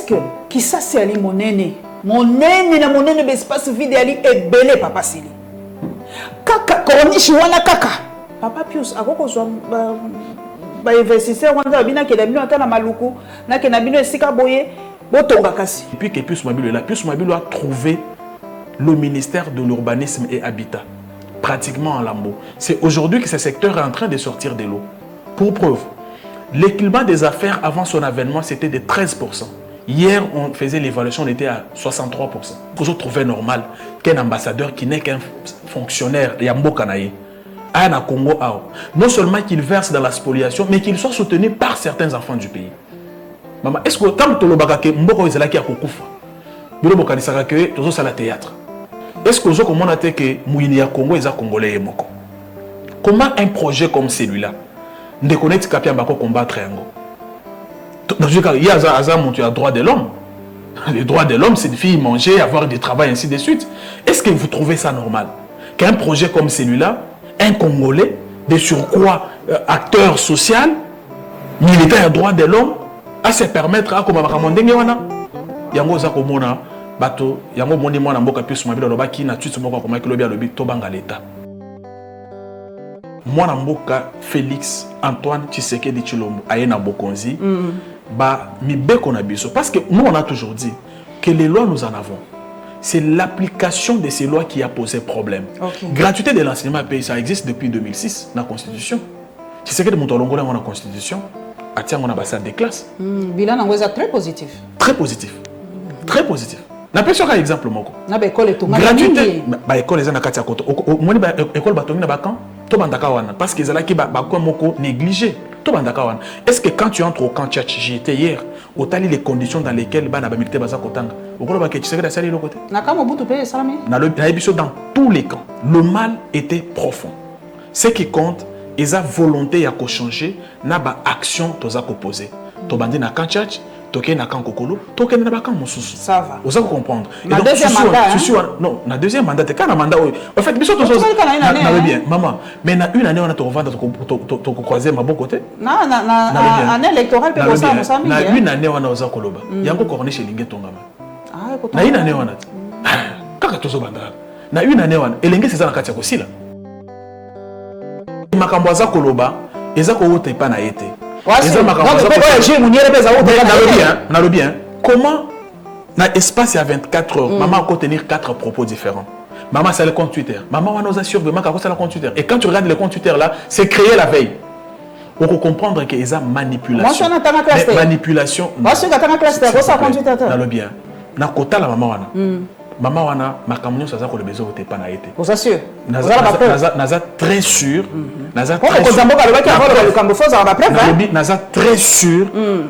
que qui ça c'est ali monene na monene l'espace vide ali est belé papa Sili kaka koronishi wana kaka papa Pius akoko so ba investisseur wana bina ke dabino ata na maluku na ke na bino esika boye botonga kasi. Et puis que Pius Mabilo est là, Pius Mabilo a trouvé le ministère de l'urbanisme et habitat pratiquement en lambeaux. C'est aujourd'hui que ce secteur est en train de sortir de l'eau. Pour preuve, l'équilibre des affaires avant son avènement, c'était de 13%. Hier, on faisait l'évaluation, on était à 63%. Vous trouvez normal qu'un ambassadeur qui n'est qu'un fonctionnaire, Yambo Kanaye, à Congo, non seulement qu'il verse dans la spoliation, mais qu'il soit soutenu par certains enfants du pays. Maman, est-ce que tant que tu as Mboko est là qui a Kokufa, tu as que tu as théâtre. Est-ce que vous avez que Mouini à Congo est congolais et Moko? Comment un projet comme celui-là ne connaît pas qu'il combattre un il y a un droit de l'homme. Les droits de l'homme, c'est de faire manger, avoir du travail, ainsi de suite. Est-ce que vous trouvez ça normal qu'un projet comme celui-là, un Congolais, de surcroît acteur social, militaire à droits de l'homme, à se permettre à comme Ramondengue wana yango za komona bato yango mondi mwana mboka Pius Mabilo loba ki na tutu moko comme que lobi alobi to banga l'état mwana mboka Félix Antoine Tshisekedi Tshilombo ayena bokonzi ba mibeko na biso parce que nous on a toujours dit que les lois nous en avons. C'est l'application de ces lois qui a posé problème. Okay. Gratuité de l'enseignement pays, ça existe depuis 2006 dans la Constitution. Tshisekedi Moutolongo dans la Constitution. Attends, on a passé des classes. Bilan est très positif. Très positif. Très positif. N'a pas sur un exemple moko. Na ba école est tout gratuité. Ba école les anakati akoto. Moni ba école batongi na bakan. To bandaka wana parce que zala ki ba ko moko négligé. To bandaka wana. Est-ce que quand tu entres au camp Tchatch, j'y étais hier, au tali les conditions dans lesquelles ba na ba militaire baza kotanga. Okolo ba ke tu sais que sali le côté. Na kamo butu pe salami. Na le biso dans tous les camps. Le mal était profond. Ce qui compte ils ont volonté à changer, n'a pas action à opposer. To bandi na kan church, toke na kan kokolo, toke na ba kan mususu. Ça va. Vous allez comprendre. Et donc deuxième mandat. Non, na deuxième mandat, c'est quand un mandat. En fait, biso to na bien, maman. Mais na une année on a to vendre to croiser ma bon côté. Na année électorale pe bossa musami. Na une année on a oza koloba. Yango corner chez Lingue Tongama. Ah, écoute. Na une année on a. Kaka to zo banda. Na une année on a. Elenge c'est ça na kati ya kosila. Makambo aza koloba eza ko wote pa na été eza makambo aza na bien comment na espace à 24 heures maman peut tenir 4 propos différents. Maman c'est le compte Twitter, maman on a sûr maman c'est le compte Twitter et quand tu regardes le compte Twitter là c'est créé la veille. On peut comprendre que eza manipulation. Manipulation. Moi je suis dans ma classe c'est ça compte Twitter. Na bien na kota la maman wana. Maman wana makamnyo ça ko le besoin voter pas na été. Vous assure. Naza très sûr. Naza très sûr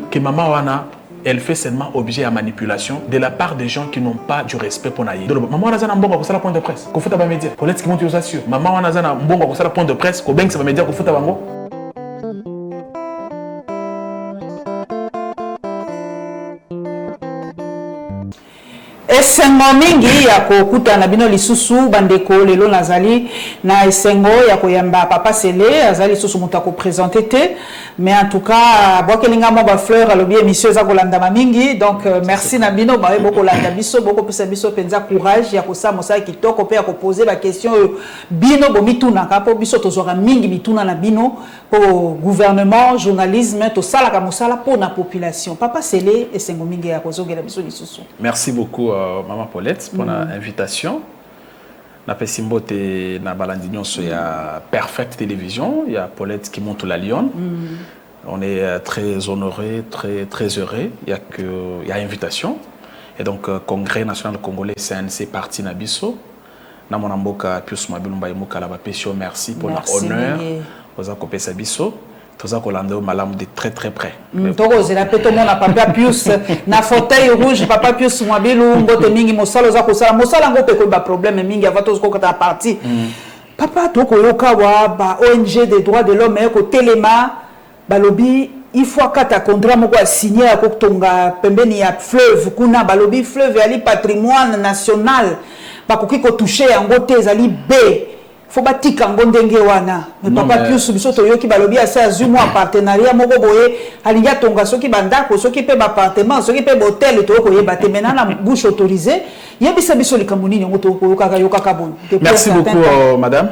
que maman wana elle fait seulement objet à manipulation de la part des gens qui n'ont pas du respect pour naïe. Maman wana zana mbongo ko sala point de presse. Ko futa ba média. Pour l'être qui monte vous assure. Maman wana zana mbongo ko sala point de presse ko beng ça ba média ko futa bango. Esengo mingi ya kokuta na bino lisusu bandeko lelo nazali na esengo ya koyamba papa Sele azali lisusu muta ko présenter te mais en tout cas bokelinga mo ba fleur alobi émission za kolanda mingi donc merci na bino ba boko landa biso boko pesa biso penza courage ya kosa mosa kitoko pe ya ko poser ba question bino bo mituna ka po biso tozora mingi mituna na bino pour gouvernement journalisme to sala ka mosala pour na population papa Sele esengo mingi ya kozogela biso lisusu. Merci beaucoup Maman Paulette pour l'invitation. Na pesimbote na balandinyon so ya Perfect Télévision, il y a Paulette qui monte la Lyon. On est très honoré, très heureux. Il y a invitation. Et donc Congrès national congolais CNC parti na biso. Na mon amboka Pius Mabilo mbaye mukala ba pesio merci pour l'honneur. Oza kopesa biso. Tout ça qu'on a malam de très près. Toro zela peto mona papa Pius na fauteuil rouge papa Pius Mabilo ngote mingi mosalo za kosala mosala ngope ko ba problème mingi avato ko kata parti. Papa to ko yoka wa ba ONG des droits de l'homme ko telema balobi il faut kata contrat moko signé ko tonga pembeni ya fleuve kuna balobi fleuve ali patrimoine national ba ko toucher yango te ezali B faut batika ngondenge wana mais Non, papa mais- Pius biso to yoki balobi asa azumo partenariat moko boye alinga tonga soki bandako soki pe ba appartement soki pe hôtel to ko yeba te maintenant na bouche autorisée yebisa biso likambo nini ngo to ko yoka bon. Merci beaucoup, madame.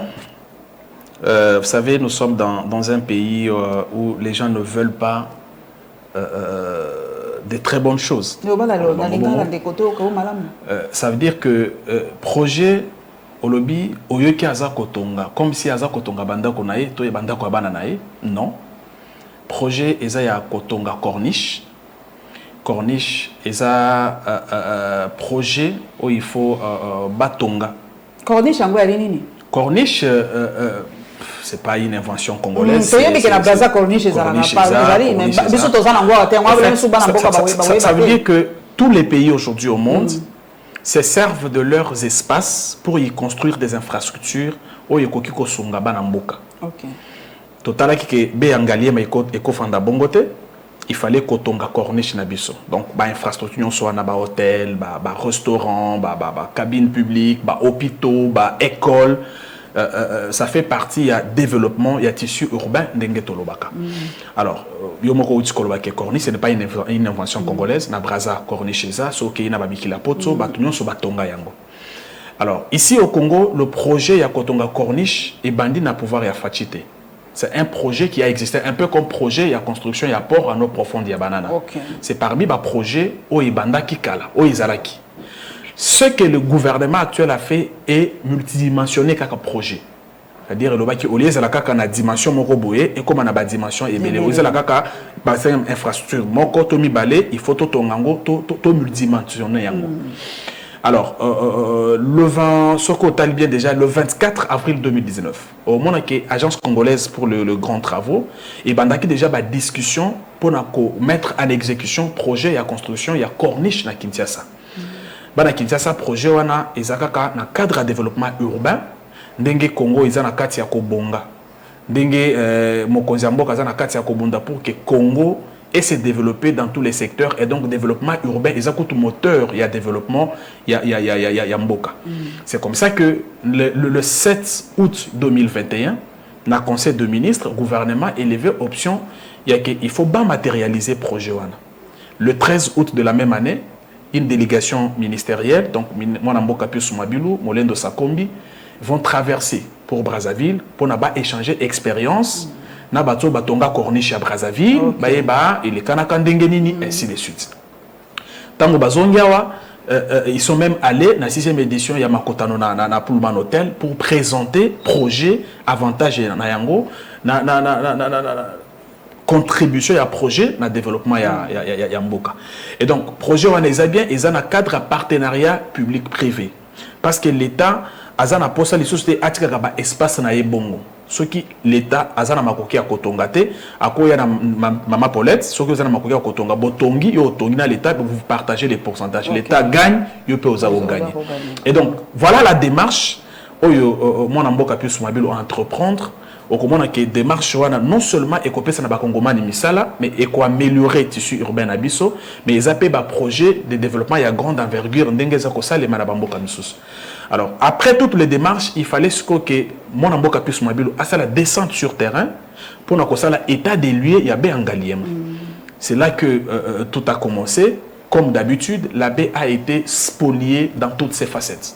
Vous savez, nous sommes dans un pays où les gens ne veulent pas des très bonnes choses. Ça veut dire que projet au lobby, au lieu qu'il y a kotonga, comme si Aza kotonga banda konae, to banda ko bana nae, non. Projet eza ya kotonga corniche. Corniche eza projet où il faut batonga. Corniche yango ya nini? Corniche c'est pas une invention congolaise. Ça veut dire que tous les pays aujourd'hui au monde se servent de leurs espaces pour y construire des infrastructures où il y a bana mboka. Total qui be angalie mais eko fanda bongote, il fallait kotonga corniche na biso. Donc ba infrastructure soit na ba hôtel, ba restaurant, ba cabine publique, ba hôpitaux, ba école. Ça fait partie, il y a développement, il y a tissu urbain d'Engetolobaka. Alors, Yomoko Utskolobake Corniche, ce n'est pas une invention congolaise. Na Braza Corniche, ça, Soke na Babikila Poto, Batunyon so Batonga Yango. Alors, ici au Congo, le projet Yakotonga Corniche est bandit na pouvoir ya fachité. C'est un projet qui a existé, un peu comme projet, il y a construction, il y a port en eau profonde, il y a banana. C'est parmi les projets où il y a banda Kikala, où il y a Zalaki. Ce que le gouvernement actuel a fait est multidimensionné comme projet. C'est-à-dire que au lieu de la dimension moroboé et comme on a la dimension et belé, au lieu de la infrastructure, moko tomi balé, il faut to multidimensionner. Alors, déjà le 24 avril 2019, au moment où l'Agence congolaise pour le grand travaux, et bandaki déjà la discussion pour mettre en exécution projet et construction, il y a corniche na Kinshasa. Bana Kinshasa projet wana ezakaka na cadre de développement urbain ndenge Congo eza na kati ya kobonga ndenge mokonzi mboka eza na kati ya kobonda pour que Congo ait se développer dans tous les secteurs et donc développement urbain ezakutu moteur il y a développement il y a mboka. C'est comme ça que le 7 août 2021 na conseil de ministres gouvernement élevé option il faut pas matérialiser projet wana. Le 13 août de la même année une délégation ministérielle, donc Mwanamboka Pius Mabilou, Molendo Sakombi, vont traverser pour Brazzaville pour échanger expérience. Nabato Batonga Corniche à Brazzaville, Baeba, et les Kanakandengenini, ainsi de suite. Tango Bazongiawa, ils sont même allés dans la 6e édition Yamakotano na Pullman Hotel pour présenter projet, avantage na Yango, contribution à projet na développement ya mboka. Et donc projet on est bien ils ont un cadre partenariat public privé parce que l'état azana posa les sociétés atika ba espace na ebongo ce qui l'état azana makoki ya kotonga te akoya na mama Paulette ce qui azana makoki ya kotonga botongi yo tongi na l'état vous partagez les pourcentages l'état gagne yo peut osa gagner. Et donc voilà la démarche oyo mon mboka Pius Mabilou entreprendre au comment que démarche non seulement écopé ça na bakongomani misala mais améliorer le tissu urbain à biso mais ils appellent un projet de développement à grande envergure ndenge za ko salema na bamboka misusu. Alors après toutes les démarches il fallait que mon mboka Pius Mabilou a ça la descente sur terrain pour na ko sala état des lieux ya be angaliema. C'est là que tout a commencé. Comme d'habitude la baie a été spoliée dans toutes ses facettes.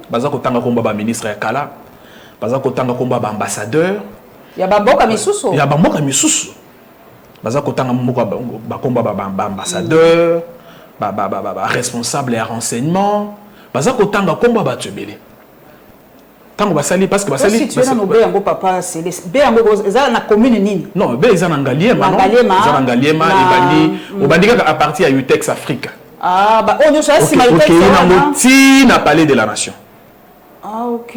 Bazako tanga komba ba ministre ya kala baza kotanga komba ba ambassadeur ya bamboka misusu baza kotanga mboka ba komba ba ambassadeur ba responsable ya renseignement baza kotanga komba ba tebele tango basali parce que basali tu es na be yango papa Céleste be yango eza na commune nini non be eza na Ngaliema non eza na Ngaliema ibandi kaka à partir ya UTEX Africa ba onyo ça si ma UTEX ti na palais de la nation.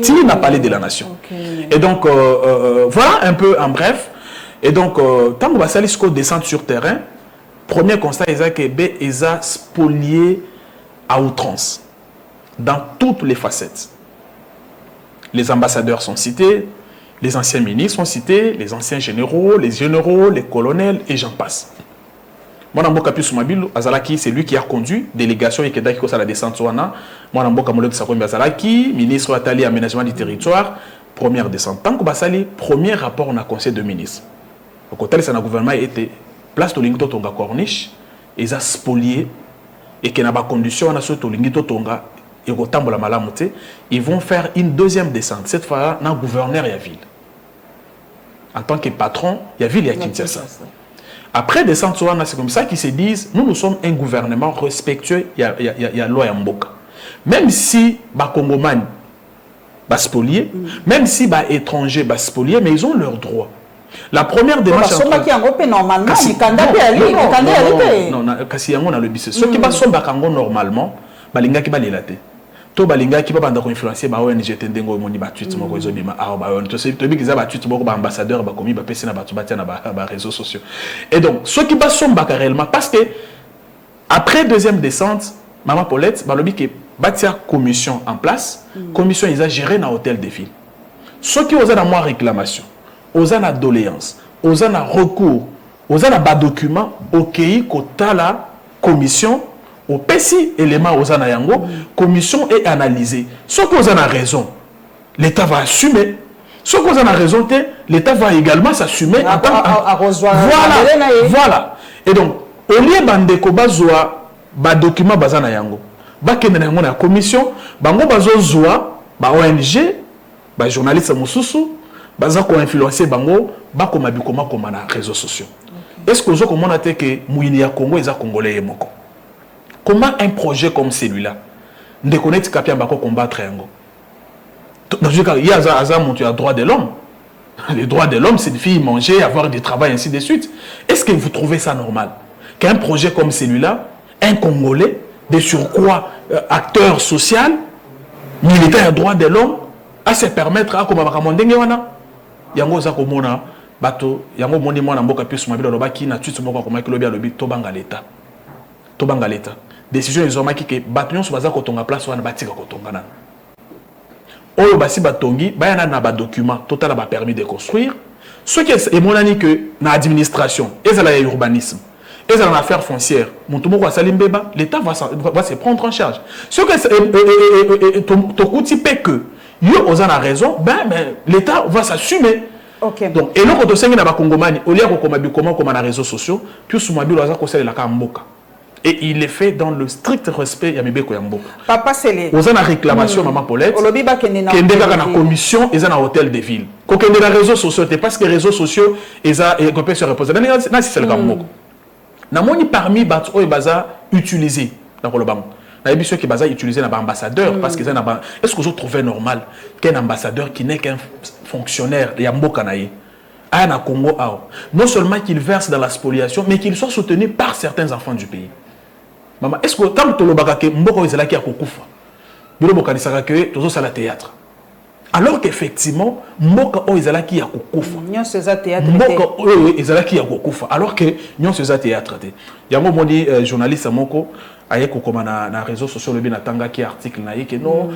Tini n'a parlé de la nation. Et donc, voilà un peu en bref. Et donc, tant que Basalisco descend sur terrain, premier constat, c'est que B est spolié à outrance, dans toutes les facettes. Les ambassadeurs sont cités, les anciens ministres sont cités, les anciens généraux, les colonels, et j'en passe. Mwanamboka Pius Mabilou Azalaki, c'est lui qui a conduit délégation et qui a la descente. Mwanamboka Molendo Sakombi Azalaki, ministre Atali aménagement du territoire, première descente. Tant que basali premier rapport na conseil de ministres. Le côté c'est un gouvernement était place to lingito tonga corniche ils a spolié et que na ba condition na so to lingito tonga et ko tambola malamu te, ils vont faire une deuxième descente. Cette fois na gouverneur ya ville. En tant que patron, il y a ville ya Kinshasa. Après descente c'est comme ça qu'ils se disent nous sommes un gouvernement respectueux il y a loi ya mboka. Même si ba congomani ba spolier, même si ba étranger ba spolier, mais ils ont leurs droits. La première démarche normalement non kasi yango na le bis ceux qui ba somba kango normalement balinga ki balela te to balinga ki ba banda ko influencer ba ONG tendengo moni ba tweet moko ezo bima a ba on to se to bi kiza ba tweet moko ba ambassadeur ba komi ba pesi na ba batia na ba réseaux sociaux et donc ceux qui ba somba réellement parce que après deuxième descente maman Paulette ba lobi que batia commission en place commission ils a géré na hôtel de ville ceux qui osent na moi réclamation osent na doléance osent na recours osent na ba document OK kota la commission au PSI élément aux anayango commission est analysée ce qu'on a raison l'état va assumer ce qu'on a raison l'état va également s'assumer en tant voilà et donc au lieu bandeko bazwa ba document bazana yango ba kende na na commission bango bazozwa ba ONG ba journaliste mususu baza ko influencer bango ba koma bikoma koma na réseaux sociaux est-ce que vous avez que Mouini ya Congo est congolais et moko. Comment un projet comme celui-là ne connaît pas qu'il combattre yango? Dans le cas, il y a un droit de l'homme. Les droits de l'homme, c'est de faire manger, avoir du travail, ainsi de suite. Est-ce que vous trouvez ça normal qu'un projet comme celui-là, un Congolais, de surcroît acteur social, militaire droit de l'homme, à se permettre à comme yango za komona bato yango moni mwana mboka pisu mabilo lobaki na tweet moko ko makilo bia lobi tobanga l'état décision ils ont maki que bato so baza ko tonga place wana batika ko tonga na oyo basi batongi bayana na ba document total ba permis de construire ce qui est monani que na administration ezala ya urbanisme ezala na affaire foncière monto moko asali mbeba l'état va se prendre en charge ce que to kuti pe que yo oza na raison ben l'état va s'assumer. Okay. Donc et loko to sengi na ba kongomani au lieu ko koma bi comment na réseaux sociaux puis sous mabilo aza ko sala la ka mboka et il est fait dans le strict respect ya mibeko ya mboka. Papa Sele oza na réclamation maman Paulette olobi ba kende na commission eza na hôtel de ville ko kende na réseaux sociaux parce que réseaux sociaux eza ko peut se reposer na si c'est le ka mboka na moni parmi bato oyo baza utiliser na ko lobango na yebi ceux qui baza utiliser na ba ambassadeur parce que est-ce que vous trouvez normal qu'un ambassadeur qui n'est qu'un fonctionnaire ya mboka na ye a na Congo non seulement qu'il verse dans la spoliation mais qu'il soit soutenu par certains enfants du pays. Maman, est-ce que tant que lobaka ke mboka ezala ki akokufa bilo boka saka ke tozo sala théâtre alors qu'effectivement mboka o ezala ki akokufa nyon seza théâtre mboka o ezala ki akokufa alors que nyon seza théâtre te yango moni journaliste moko aye kokoma na réseaux sociaux le bina tanga ki article na yeke non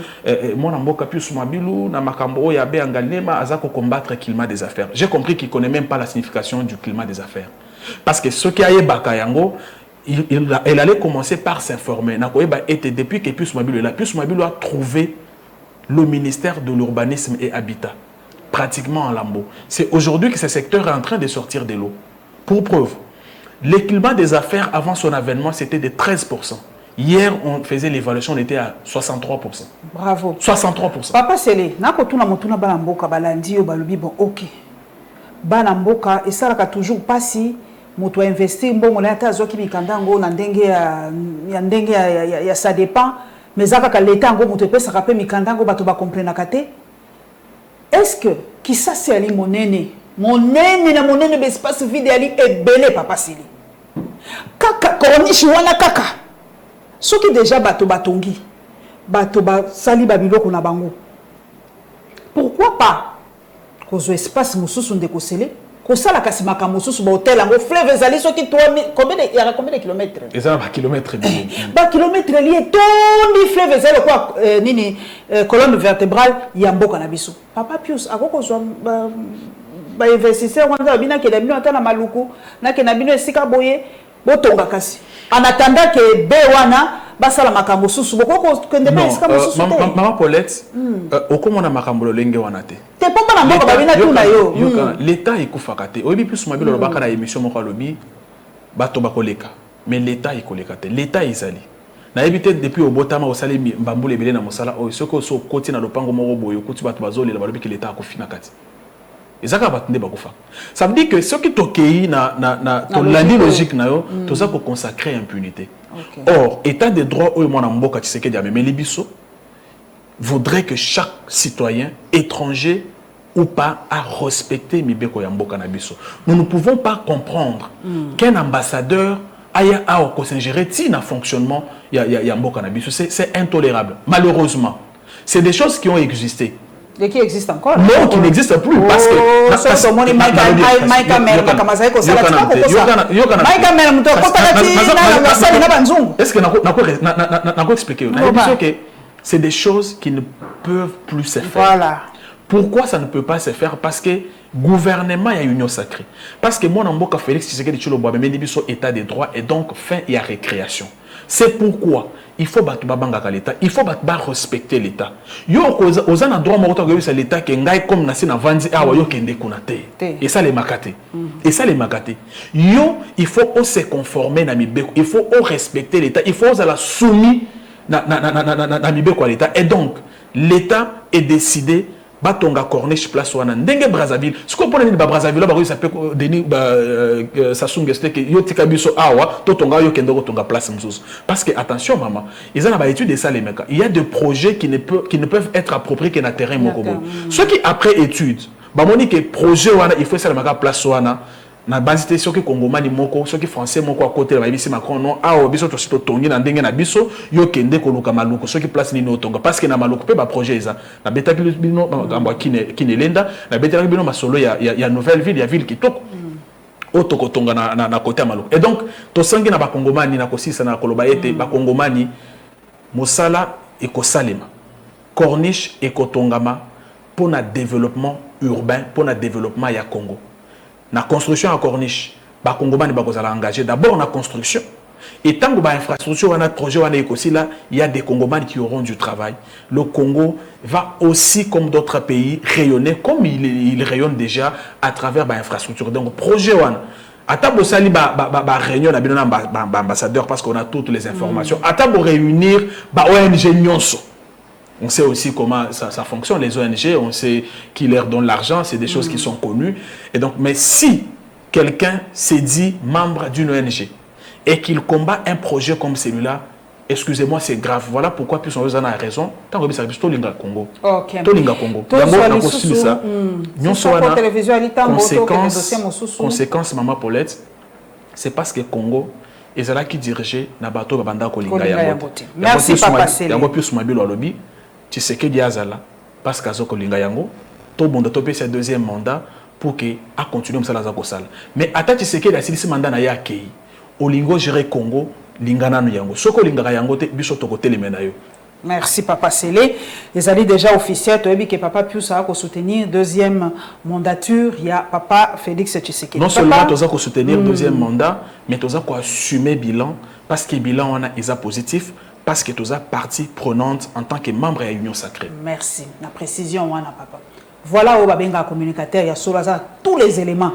mona mboka plus mabilu na makambo o ya be angalema azako combattre climat des affaires. J'ai compris qu'il connaît même pas la signification du climat des affaires parce que ce qui aye baka yango elle allait commencer par s'informer na koyeba était depuis que plus mabilu est là plus mabilu a trouvé le ministère de l'urbanisme et habitat pratiquement en lambeau. C'est aujourd'hui que ce secteur est en train de sortir de l'eau. Pour preuve, le climat des affaires avant son avènement, c'était de 13%. Hier, on faisait l'évaluation, on était à 63%. Bravo. 63%. Papa Sele, nakotuna motuna balamboka balandi yo balobi bon OK. Balamboka et ça toujours pas si moto investir mbongo na ta zoki bikandango na ndenge ya ça dépend mais zaka ka l'état ngo moto pesa ka pe mikandango bato ba comprendre kate. Est-ce que qui ça c'est ali monene na monene be espace vide ali ebele Papa Sele. Kaka koronishi wana kaka. Soki déjà bato batongi. Bato ba sali babiloko na bango. Pourquoi pas kozo espace mususu ndeko Sele ko sala kasi makambo mususu ba hôtel ngo fleuve ezali soki combien de kilomètres? Ezala ba kilomètres bien. Ba kilomètres lié tondi fleuve ezali quoi nini colonne vertébrale ya mboka na biso. Papa Pius akoko zo ba investisseur wanda bina ke na bino ata na maluku na ke na bino esika boye botonga kasi en attendant que bewana basala makambo susu boko kende pas iska mususu te maman Paulette okomona makambo lolenge wana te te pomba na moko babina tuna yo l'état ekufaka te oyebi plus mabilo lobaka na émission moko alobi bato bakoleka mais l'état ekoleka te l'état ezali na évité depuis au botama au sali mbambule belé na mosala o soko so koti na lopango moko boyo kuti bato bazolela balobi que l'état akofina kati ezaka bato nde bakufa ça veut dire que ce qui tokei na to landi logique na yo to ça pour consacrer impunité. Or état de droit au mona mboka Tshisekedi amemeli biso voudrait que chaque citoyen étranger ou pas à respecter mibeko ya mboka na biso. Nous ne pouvons pas comprendre qu'un ambassadeur aya a au s'ingérer na fonctionnement ya mboka na biso. C'est intolérable. Malheureusement, c'est des choses qui ont existé. Et qui existent encore. Non, qui n'existent plus parce que est-ce que c'est des choses qui ne peuvent plus se faire. Voilà. Pourquoi ça ne peut pas se faire? Parce que gouvernement y a union sacrée. Parce que moi Namboka Félix Tshisekedi Tshilombo mais biso état de droit et donc fin et à récréation. C'est pourquoi il faut battre l'État, il faut respecter l'État. Yo aux an droit moko to c'est l'État qui ngai comme na sina vandi awa yo kende kunate. Et ça les makate. Et ça les makate. Yo il faut se conformer na mibeko, il faut respecter l'État, il faut la soumis na mibeko à l'État et donc l'État est décidé batonga corniche place wana ndenge Brazzaville ce qu'on pone ni ba Brazzaville ba ça peut Denis Sassou Nguesso que yo tika biso awa to tonga yo kendo tonga place mzuzu parce que attention maman ils ont ba étude de ça les mecs il y a des projets qui ne peuvent être appropriés que na terrain moko boy ceux qui après étude ba moni que projet wana il faut ça la place wana na basité ceux qui congomani moko ceux qui français moko à côté ba bisi Macron non awa biso to sito tongi na ndenge na biso yo kende ko luka maluko ceux qui place ni no tonga parce que na maluko pe ba projet eza na beta bino ngamba kine lenda na beta bino masolo ya nouvelle ville ya ville kitoko otoko tonga na côté maluko et donc to sangi na ba congomani na kosisa na koloba ete ba congomani mosala ekosalema corniche ekotongama pour na développement urbain pour na développement ya Congo. La construction à corniche, les Congolais sont engagés d'abord dans la construction. Et tant que l'infrastructure, un projet, il y a des Congolais qui auront du travail. Le Congo va aussi, comme d'autres pays, rayonner comme il rayonne déjà à travers l'infrastructure. Donc, projet, à table sali réunion ambassadeur parce qu'on a toutes les informations. À table réunir ONG Nyonso. On sait aussi comment ça fonctionne, les ONG, on sait qui leur donne l'argent, c'est des choses qui sont connues. Et donc, mais si quelqu'un s'est dit membre d'une ONG et qu'il combat un projet comme celui-là, excusez-moi, c'est grave. Voilà pourquoi plus on a raison. Tant que ça tout l'Inga Congo. OK. Tout l'Inga Congo. Conséquence, maman Paulette, c'est parce que Congo est là qui dirigeait Nabato Babanda Kolinga Yango. Merci papa Sélé. Yango plus mabilo alobi. Tu sais que Diazala, parce qu'à Zokolinga Yango, tout le monde a topé ce deuxième mandat pour qu'il a continué comme ça la Zakosal. Mais attends, tu sais que la ce mandat n'a pas accueilli. Au lingo géré Congo, Lingana Yango. Soko Linga Yango, te biso to côté les menayo. Merci Papa Sélé. Les alliés déjà officiels, tu as vu que Papa puisse soutenir deuxième mandature. Il y a Papa Félix Tshisekedi. Non seulement tu as soutenir deuxième mandat, mais tu as assumer bilan parce que bilan on a est positif. Parce que tu as partie prenante en tant que membre de l'Union sacrée. Merci. La précision, papa. Voilà où Babenga communicateur, il y a sur tous les éléments.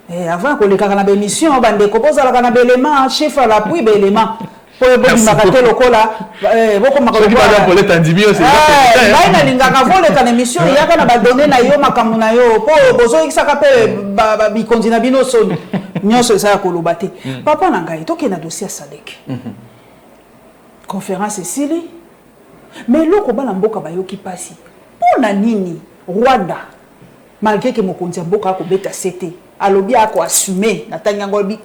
Et avant que les canaux d'émission, on va décomposer la canaux d'éléments, chef à l'appui d'éléments. Pour les marquer le cola, beaucoup marquer le cola. Pour les tandibio, c'est ça. Il y a un vol de l'émission, il y a un donné na yo makamuna yo. Pour bozo qui s'appelle bikondina bino son. Nyon se ça kolobate. Papa nangai, to ke na dossier Sadek. Conférence Sili, mais le combat mboka bayoki pasi. Pour na nini Rwanda, malgré que mokonzi mboka ko beta CT, alobi ako assumer na tangangolbi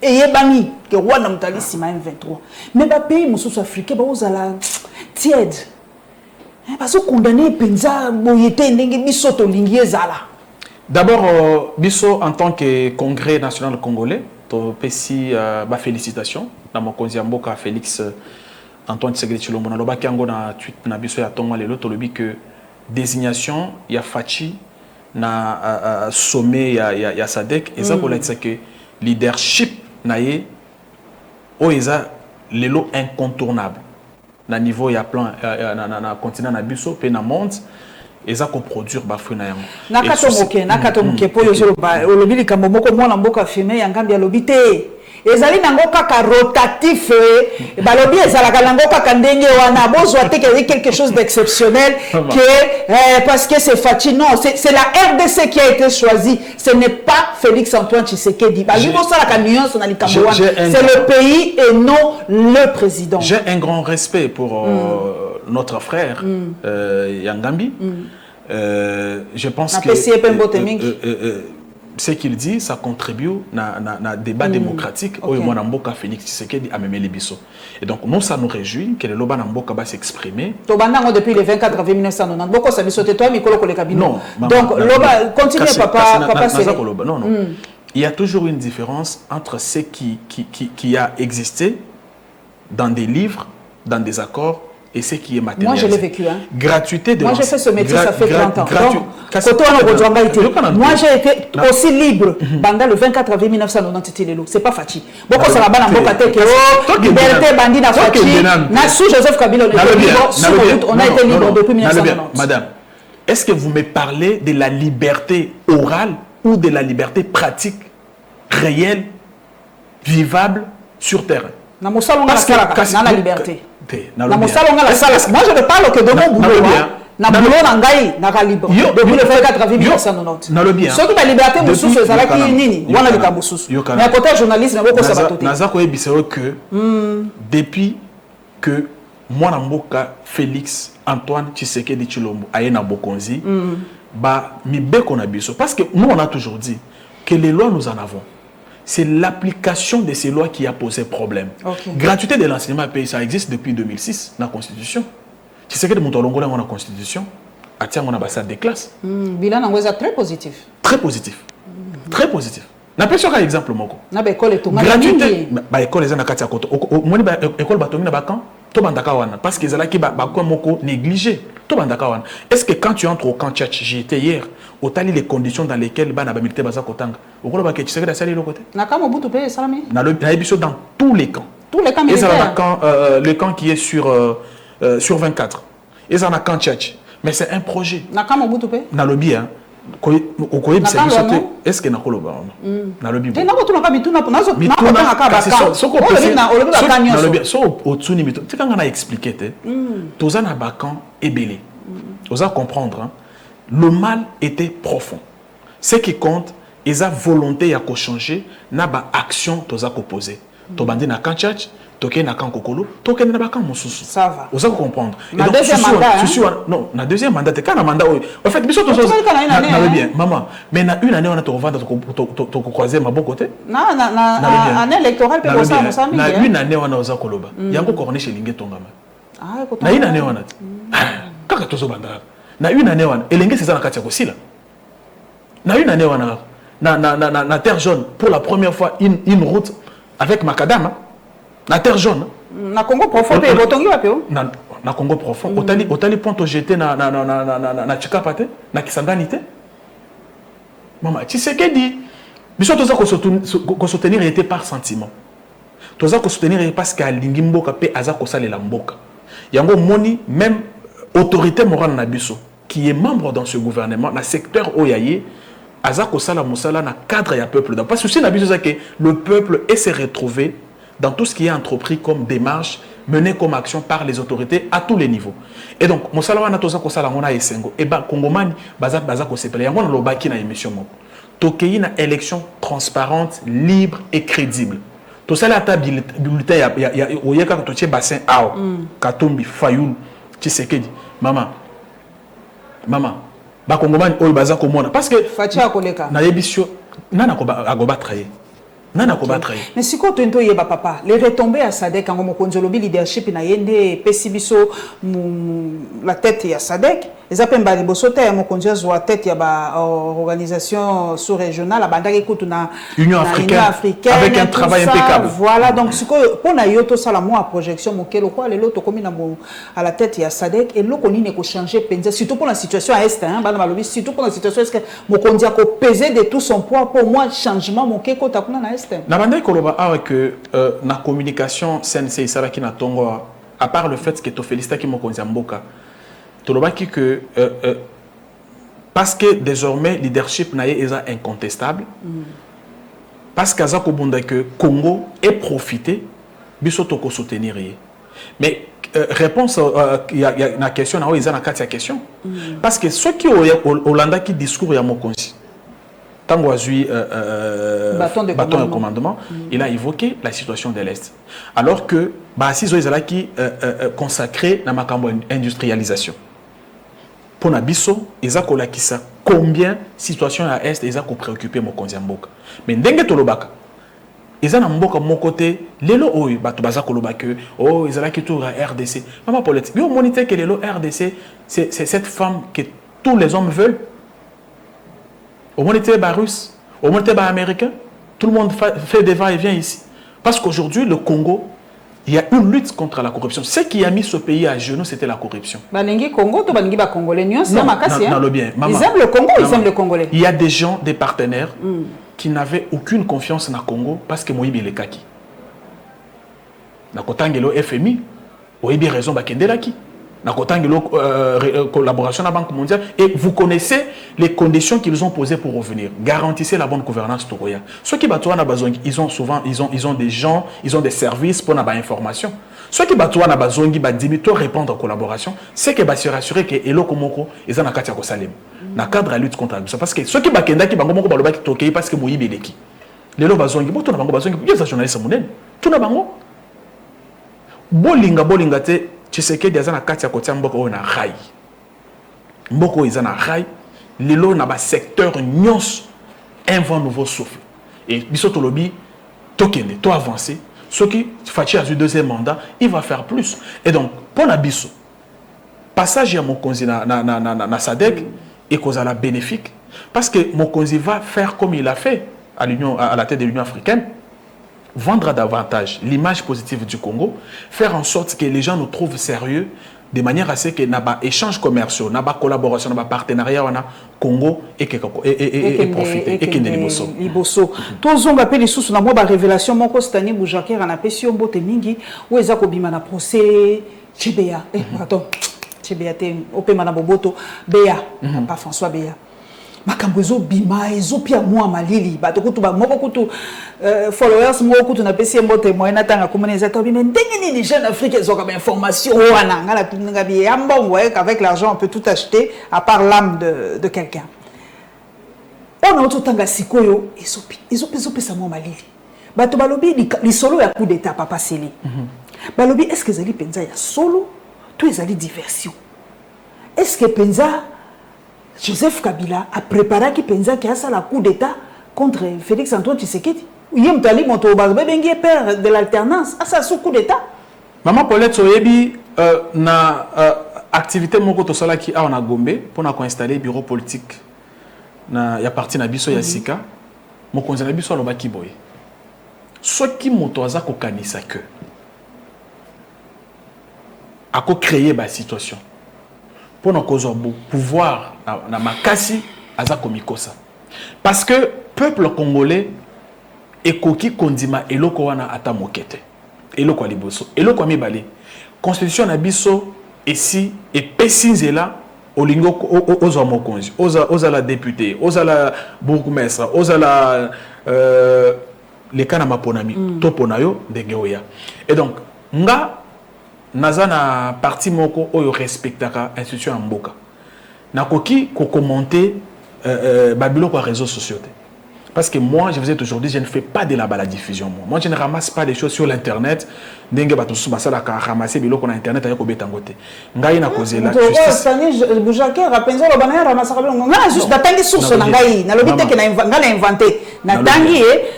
eyebami que Rwanda mutali sima M23. Mais ba pays mususu africain ba ozala tiède. Parce que condamné penza boyete ndenge biso to lingi ezala. D'abord biso en tant que Congrès national congolais, to pesi ba félicitations na mokonzi mboka Félix Antoine Tshisekedi Tshilombo na lobaki yango na tweet na biso ya tonga lelo to lobi que désignation ya Fachi na sommet ya Sadek et ça pour dire que leadership na ye Oeza les lots incontournables na niveau ya plan na continent na biso pe na monde eza ko produire ba fruit na yango nakato moke po yo ba olobi likambo moko mwana mboka fumer ya ngambi ya lobité ezali nango kaka rotatif balobi ezalaka nango kaka ndenge wana bozwa te quelque chose d'exceptionnel que parce que c'est Fachi, non, c'est la RDC qui a été choisie, ce n'est pas Félix Antoine Tshisekedi. C'est le pays et non le président. J'ai un grand respect pour notre frère Yangambi. Je pense que ce qu'il dit, ça contribue à débat démocratique où Mboka Félix Tshisekedi a même les bisous. Et donc, nous, ça nous réjouit que le Loba Mboka va s'exprimer. Depuis le 24 avril 1990, beaucoup ça sauté toi, Mikolo Kolekabino. Non. Donc, Loba, continue, papa. Non. Il y a toujours une différence entre ce qui a existé dans des livres, dans des accords, et ce qui est matériel. Moi, je l'ai vécu. Hein. Gratuité de moi, j'ai fait ce métier, ça fait 30 ans. Moi, j'ai été aussi libre pendant le 24 avril 1990. Ce n'est pas Fachi. Beaucoup ça va dans liberté, bandit, na Fachi. Sous Joseph Kabila, on a été libre depuis 1990. Madame, est-ce que vous me parlez de la liberté orale ou de la liberté pratique, réelle, vivable, sur terrain? Parce que la liberté. Moi, je ne parle que de mon boulot. Na boulot na libre. Depuis le 24 avril 1990. Ceux qui ont la liberté, mais à côté journaliste, depuis que moi, Mboka Félix Antoine Tshisekedi Tshilombo a na Bokonzi, parce que nous, on a toujours dit que les lois, nous en avons. C'est l'application de ces lois qui a posé problème. Gratuité de l'enseignement pays, ça existe depuis 2006 dans la Constitution. Tu sais que de Montolongola, on a la Constitution, à tiens, on a ambassade des classes. Bilan est très positif. Très positif. Très positif. N'a pas sûr qu'un exemple, Moko. Gratuité. École, les gens qui ont école Batongi, parce qu'ils ont négligé. Est-ce que quand tu entres au camp Tchatch, j'y étais hier, au tali les conditions dans lesquelles les militaires basent Kotanga, au Koloba tu sais que la salle est l'autre côté. Dans tous les camps. Tous les camps militaires. Le camp qui est sur 24. Et ça, on a camp Tchatch. Mais c'est un projet. Dans le bien. Est-ce que Nakoloba na lobby na expliqué tozana bakan ebele oza comprendre le mal était profond. Ce qui compte est la volonté ya ko changer na ba action toza ko poser to bandi na kan church toke na kan kokolo toke na bakan mosusu ça va oza ko comprendre. Et donc deuxième mandat non na deuxième mandat te kana mandat en fait biso to bien maman mais na une année on a to revendre to croiser ma bon côté na année électorale pe ko ça mosami na une année on a oza koloba yango corner chez linge tongama na une année on a kaka tozo banda na une année on elenge c'est ça na kati ya kosila na une année on a na terre jaune pour la première fois une route avec macadam na terre jaune na Congo profond pe botongi wapi na Congo profond otali ponto jeté na Tshikapate na Kisangani te maman Tshisekedi biso toza ko soutenir était par sentiment toza ko soutenir parce qu'alingi mboka pe aza ko salela mboka yango moni même autorité morale na biso qui est membre dans ce gouvernement na secteur oyaye azako sala musala na cadre ya peuple parce que c'est na biso que le peuple est se retrouver dans tout ce qui est entrepris comme démarche menée comme action par les autorités à tous les niveaux. Et donc musala wana toza ko sala ngona esengo e ba kongomani baza ko sepela yango na lobaki na émission moko tokei na élection transparente, libre et crédible. To sala ta bulletin ya oyeka to tie bassin ao Katumbi Fayulu Tshisekedi maman bakongomani oyo baza komona parce que Fatia koleka na yebisio nana ko agoba traiter nana ko battrayer mais siko tento yeba papa les retombées à SADC ngo mokonzi lobi leadership na yende pesibiso la tête ya SADC eza pe mbali bosote ya mokonzi azwa tête ya ba organisation sous-régionale abandaki kutu na Union africaine avec un travail impeccable. Voilà, donc sikoyo pona yo to sala moi projection mokelo kwa lelo to komi na à la tête ya SADC et loko nini ko changer penza surtout pour la situation à est hein bana balobi surtout pour la situation est-ce que mokonzi ko peser de tout son poids pour moi changement mokeko ta kuna na est. Na bandai koloba que na communication sensei sala ki na tongo à part le fait que to félicita ki mokonzi mboka tolobaki que parce que désormais leadership naie est incontestable parce qu'aza ko bunda que Congo est profité biso to ko soutenir mais réponse il y a na question na ils na kati question parce que ceux qui Hollanda qui discours ya mokonzi tango azui bâton de commandement il a évoqué la situation de l'Est alors que ba sizo ezala qui consacré na makambo industrialisation. Pour Nabiso, ils ont combien situation à l'Est ils ont préoccupé mokonzi mboka. Mais ndenge tolobaka, ils ont mboka mon côté, lelo oy batu baza kolobaka, oh ils ont qui tour à RDC. Maman Paulette, vous monitez que lelo RDC c'est cette femme que tous les hommes veulent. Au monité ba russe, au monité ba américain, tout le monde fait des va-et-vient ici. Parce qu'aujourd'hui le Congo il y a une lutte contre la corruption. Ce qui a mis ce pays à genoux, c'était la corruption. Balengi Congo, to balengi ba Congolais, non, le bien. Ils aiment le Congo, ils aiment le Congolais. Il y a des gens, des partenaires, qui n'avaient aucune confiance dans le Congo parce que Moïbi est kaki. Na kotangelo FMI, Moïbi raison bakende laki. Na kotangelo collaboration à la Banque mondiale et vous connaissez les conditions qu'ils ont posées pour revenir. Garantissez la bonne gouvernance toroya. Ceux qui battent na bazongi, ils ont souvent ils ont des gens, ils ont des services pour na ba information. Ceux qui battent na bazongi ba dimito répondre en collaboration, c'est que ba se rassurer que eloko moko ils en akatia ko salem. Na cadre à lutte contre la parce que ceux qui bakenda ki bango moko ba lobaki tokei parce que moyibi leki. Lelo bazongi boto na bango bazongi, il y a des journalistes monene. Tout na bango. Bolinga te Tshisekedi azana kati ya kotia mboko o na rai. Mboko izana rai, lelo na ba secteur nyons un vent nouveau souffle. Et biso tolobi tokende, to avancer, ce qui Fachi a eu deuxième mandat, il va faire plus. Et donc pour la biso passage à Mokonzi na SADC et kozala bénéfique parce que Mokonzi va faire comme il a fait à la tête de l'Union africaine. Vendre davantage l'image positive du Congo, faire en sorte que les gens nous trouvent sérieux de manière à ce que n'a pas échange commerciaux, n'a pas collaboration, n'a pas partenariat on a Congo et profiter et que liboso. Liboso. Tous on appelle les sources na moi ba révélation mon costani Boujaker en appétit mbote mingi ou ezako bima na procès Chebea. Attends. Chebea te opema na boboto Bea, pas François Bea. Makambo ezo bima ezo pia mwa malili bato kutu ba moko kutu followers moko kutu na pesi mbote moyena tanga komoneza to bima ndenge ni les jeunes africains ezo ka ba information wana ngala tunga bi ambongo avec l'argent on peut tout acheter à part l'âme de quelqu'un. On a tanga sikoyo ezo pesa mwa malili bato balobi li solo ya coup d'état papa Seli balobi est-ce que ezali penza ya solo to ezali diversion est-ce que penza Joseph Kabila a préparé qui pensait qu'il y a la coup d'état contre Félix Antoine Tshisekedi. Il y a un tali père de l'alternance. Ah ça sous coup d'état. Maman Paulette Soyebi na activité moko to sala ki a on a Gombe pour na installer bureau politique na ya parti na biso ya Sika. Mokonzi na biso loba ki boye. Ce qui moto aza ko kanisa que a ko créer ba situation. Pour nous pouvoir na makasi aza komikosa parce que peuple congolais et koki kondima eloko wana ata mokete eloko liboso eloko mibale constitution na biso ici et pesinzela olingo oza mokonzi oza la député oza la bourgmestre oza la les kana maponami topona yo ndenge oya et donc nga Nazana parti moko oyo respectaka institution mboka. Nakoki ko commenter babilo kwa réseaux sociaux. Parce que moi, je vous ai toujours dit, je ne fais pas de la diffusion. Moi, je ne ramasse pas des choses sur l'internet. Ndenge bato su basala ka ramasser biloko na internet ayoko betangote. Ngai na cause la justice. Boujaker rapenzo lo banaya ramasaka biloko. Nga juste datangi source na ngai. Na lobite ke na ngala inventé.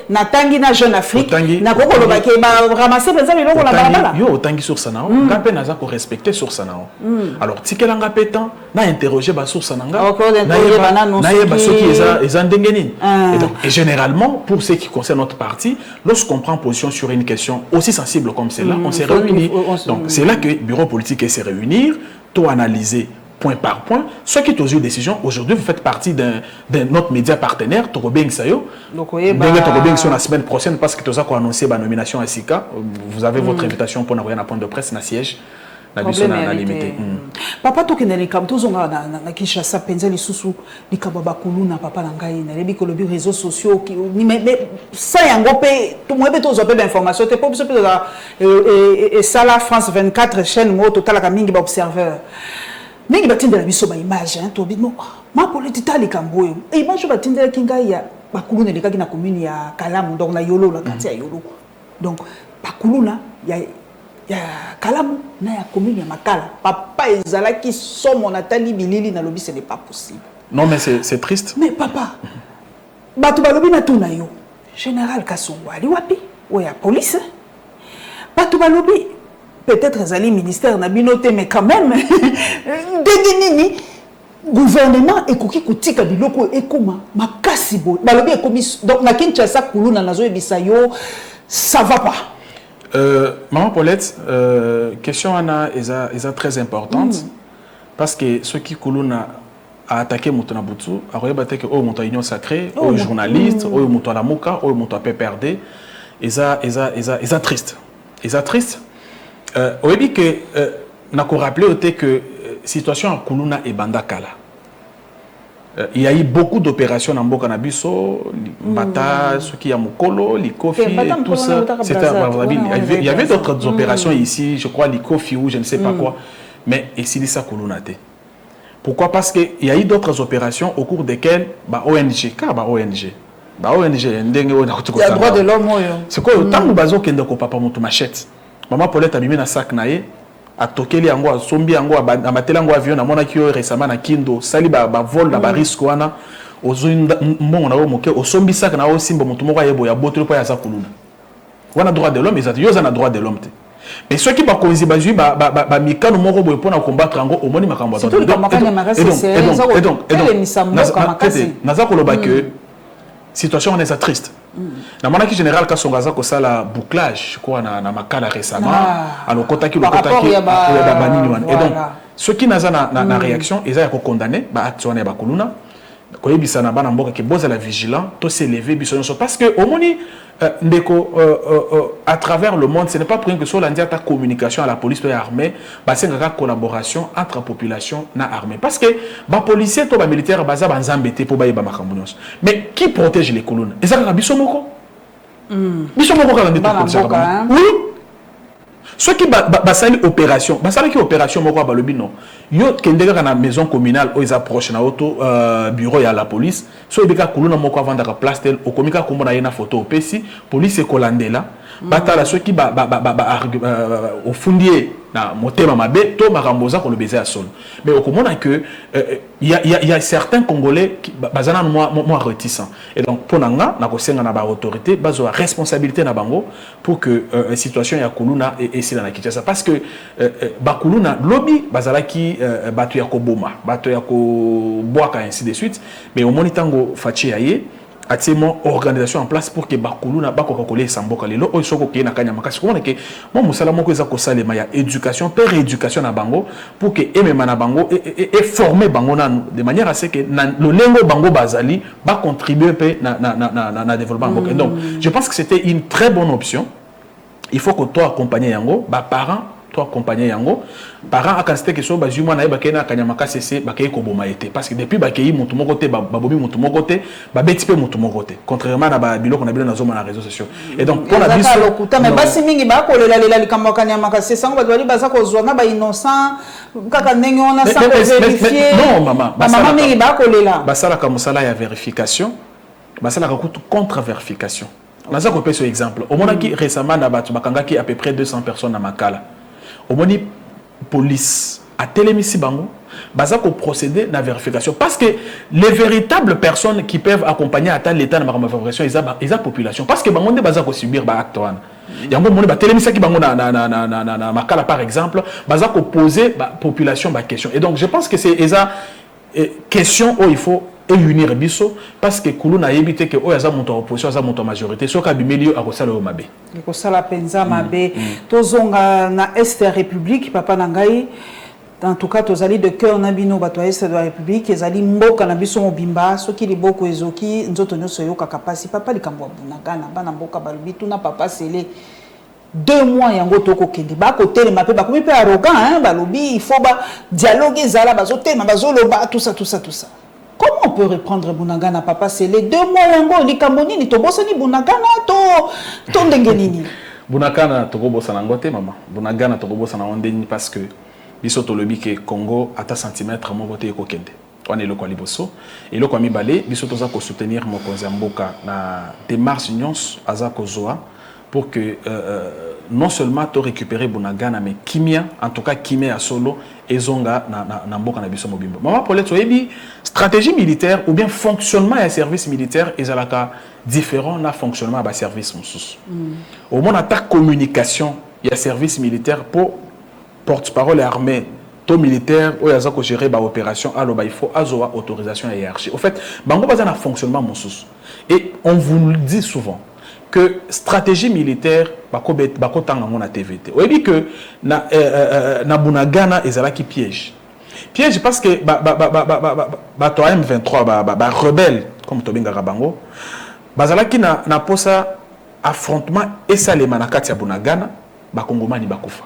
Natangi na Jeune Afrique. Na koko lo bake ba ramasser penza biloko na balabala. Yo otangi source na. Nga pe naza ko respecter source na. Alors tikela nga petan na interroger ba source nanga na yeba ceux qui les ndengeni. Et généralement pour ce qui concerne notre parti, lorsqu'on prend position sur une question aussi sensible comme celle-là, on s'est réunis. Donc c'est là que le bureau politique s'est réunir, tout analyser point par point. Ceux qui ont eu décision, aujourd'hui, vous faites partie d'un autre média partenaire, Tokobeng Sayo. Tokobeng la semaine prochaine, parce que tu as annoncé la nomination à SICA. Vous avez votre invitation pour envoyer un point de presse, un siège. Papa tokenele kam tozonga na Kinshasa penza lisusu likababa kuluna papa langai na lebi ko lobi réseaux sociaux qui mais ça yango pe to mo be tozo pe d'information te po biso pe et ça la France 24 chaîne mo total ka mingi ba observeur mingi batindela biso ba image hein to bi no ma politika likamboyo e image batindela kingai ya bakuluna lekaki na commune ya Kalamu donc na Yolo la quartier ya Yolo donc bakuluna ya Kalamu na ya commune ya Makala papa ezala ki somo natali bilili na lobi ce n'est pas possible. Non mais c'est triste. Mais papa batu balobi na tuna yo général Kasongo ali wapi o ya police batu balobi peut-être ezali ministère na binote mais quand même nini gouvernement ekoki kotika biloko ekoma makasi bo balobi ekomi donc na Kinshasa kuluna nazo ebisa yo ça va pas. Maman Paulette, question Anna est très importante parce que ceux qui Koulouna a attaqué Moutonabutu, a rebatté que Mouton Union Sacrée, journaliste, Mouton Lamuka, Mouton PPRD, ils triste. Ils triste. On dit que n'a qu'à rappeler que situation à Koulouna et Bandakala. Il y a eu beaucoup d'opérations dans Bokanabiso, Bata, ce qui est à Mokolo, Likofi et tout ça. Il y avait d'autres opérations ici, je crois Likofi ou je ne sais pas quoi. Mais ici, c'est ça Koulounate. Pourquoi? Parce qu'il y a eu d'autres opérations au cours desquelles ONG, ONG, il y a droit de l'homme. C'est quoi? Tant que bazo kende ko papa moto machette. Maman Paulette a mis na sac naé. A tokeli yango sombi yango a matela yango avion na mona ki récemment na Kindo sali ba vol na ba risque wana ozoinda mbongo na wo moke o sombi sak na o simba mutu moko yebo ya botelo pa ya za kuluna wana droit de l'homme ezati yoza na droit de l'homme te mais ceux qui ba konzi ba jui ba mikano moko boye pona combattre yango o moni makambo et donc naza koloba que situation on est triste. Na mona ki général Kasongo za ko sala bouclage je crois na Makala récemment alors kotaki le kotaki ya banini wana et donc ceux qui naza na réaction ils ont condamné ba action na ba kuluna ko yebisa na bana mboka ke boza la vigilant to s'élever biso parce que au moni ndeko à travers le monde ce n'est pas pour rien que sur l'India ta communication à la police ou à l'armée bah c'est une collaboration entre population na armée parce que ba policier to ba militaire baza ba nzambete pour ba yeba makambonyos mais qui protège les colonnes et ça ka biso moko ka ndeko oui ceux qui basali opération basali qui opération moko ba lobi non yo kendeka na maison communale o ils approchent na auto bureau ya la police so ebeka kuluna moko avant d'aka place tel o komika komona yena photo opesi police ekolandela batala ceux qui au fundier na motema mabe to makamboza ko le baiser à sol mais au komona que il y a certains congolais qui bazana moi réticents et donc ponanga na ko senga na ba autorité bazo responsabilité na bango pour que situation ya kuluna et c'est na Kinshasa parce que ba kuluna lobby bazala qui batu ya ko boma batu ya ko boaka ainsi de suite mais au monitango fachi aye actuellement organisation en place pour que bakuluna bakoka koler samboka lelo o soko ke na kanyama kasi ko que moi musala moko eza ko salema ya éducation per éducation na bango pour que emema na bango et former bango na de manière à ce que le lengo bango bazali ba contribuer pe na développement bango donc je pense que c'était une très bonne option. Il faut que toi accompagner yango ba parents toi accompagner yango parents akasite que so ba juma na ba kena kanyama kasese ba kay ko boma été parce que depuis ba kay mutu moko te ba bobi mutu moko te ba beti pe mutu moko te contrairement na ba biloko na bilo na zoma na réseaux sociaux et donc pour la biso mais basi mingi ba ko lela likambo kanyama kasese sango ba bali baza ko zwa na ba innocent kaka ndenge on a sans vérifier non maman mingi ba ko lela basala ka musala ya vérification basala ka contre vérification naza ko pesa exemple au monaki récemment na batu bakanga ki à peu près 200 personnes na Makala au moni police à télémissi bango, baza ko procéder na vérification parce que les véritables personnes qui peuvent accompagner à l'état na vérification ils a population parce que bango nde baza ko subir ba acte wana. Yango moni ba télémissi ki bango na makala par exemple, baza ko poser ba population ba question. Et donc je pense que c'est eza question où il faut unir biso parce que kulu na yebite que oyaza monto opposition aza monto majorité soka bimeli a kosala o mabe. Ko sala penza mabe tozonga na Est République papa na ngai. En tout cas, tozali de cœur na bino bato est de la République, ezali mboka na biso mobimba, soki liboko ezoki nzoto nyoso yoka kapasi papa likambo bunagana bana mboka balobi tuna papa sele 2 mois yango toko kende ba ko telema pe ba komi pe arrogant hein balobi il faut ba dialogue ezala bazo tema bazo loba tout ça. Comment on peut reprendre bunagana papa sele 2 mois yango likambo nini to bosani bunagana to ndenge nini bunagana to bosana ngote mama bunagana to bosana ondeni parce que biso tolobi ke Congo ata centimètre moko te ekokende wana eloko ya liboso eloko ya mibale biso toza kosoutenir mokonzi ya mboka na démarche nyonso aza kozwa pour que non seulement to récupérer bunagana mais kimia en tout cas kimia ya solo ezonga na mboka na biso mobimba mama Paulette oyebi stratégie militaire ou bien fonctionnement ya service militaire ezalaka différent na fonctionnement ya service mosusu au moins ta communication ya service militaire pour porte-parole armée, tout militaire, où il y a gérer l'opération, il faut avoir autorisation et hiérarchie. Au fait, bango bazana fonctionnement monsous. Et on vous le dit souvent que stratégie militaire, bako tanga na TVT. On dit que na bunagana ezala qui piège. Piège parce que bato M23 rebelle comme Tobinga Rabango, bazala qui na posa affrontement et ça les manakati ya bunagana, bakongomani bakufa.